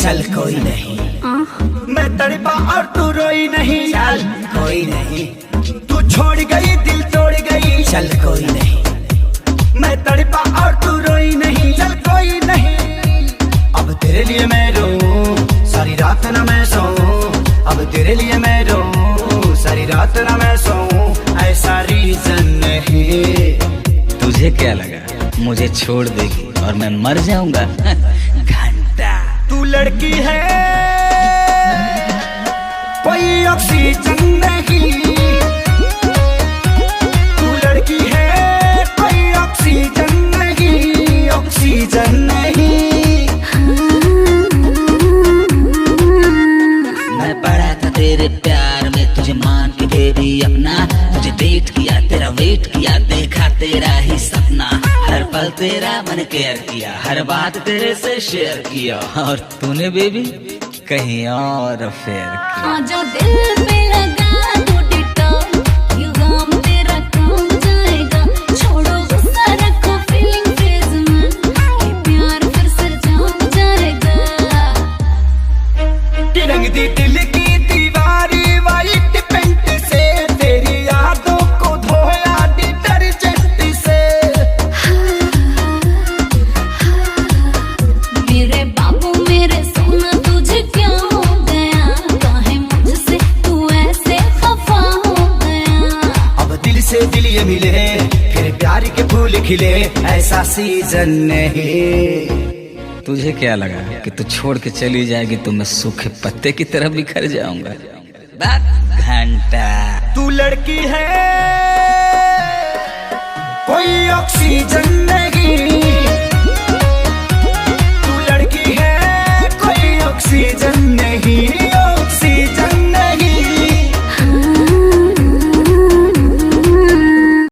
चल कोई नहीं, मैं तड़पा और तू रोई नहीं, चल कोई नहीं, तू छोड़ गई दिल तोड़ गई, चल कोई नहीं, मैं तड़पा और तू रोई नहीं, चल कोई नहीं। अब तेरे लिए मैं रोऊं सारी रात ना मैं सोऊं, अब तेरे लिए मैं रोऊं सारी रात ना मैं सोऊं, ऐसा रीजन नहीं। तुझे क्या लगा मुझे छोड़ देगी और मैं मर जाऊंगा? घंटा तू लड़की है कोई ऑक्सीजन नहीं, तू लड़की है कोई ऑक्सीजन नहीं, ऑक्सीजन नहीं। मैं पड़ा था तेरे प्यार में तुझे मान के बेबी अपना, तुझे डेट किया तेरा वेट किया, देखा तेरा ही सपना, हर पल तेरा मन केयर किया, हर बात तेरे से शेयर किया, और तूने बेबी कहीं और फेयर किया। जो दिल पे लगा तो डिटॉल, ये गम तेरा कम जाएगा, छोड़ो गुस्सा रखो फीलिंग फेज में, ये प्यार फिर से जम जाएगा। रंग दी दिल की दीवारी वाइट पेंट से, तेरी यादों को धोया डिटर्जेंट से। मेरे बाबू मेरे सोना तुझे क्या हो गया, काहे मुझसे तू ऐसे खफा हो गया। अब दिल से दिल ये मिले फिर प्यार के फूल खिले, ऐसा सीजन नहीं। तुझे क्या लगा कि तू छोड़ के चली जाएगी तो मैं सूखे पत्ते की तरह बिखर जाऊंगा? घंटा तू लड़की है कोई ऑक्सीजन नहीं,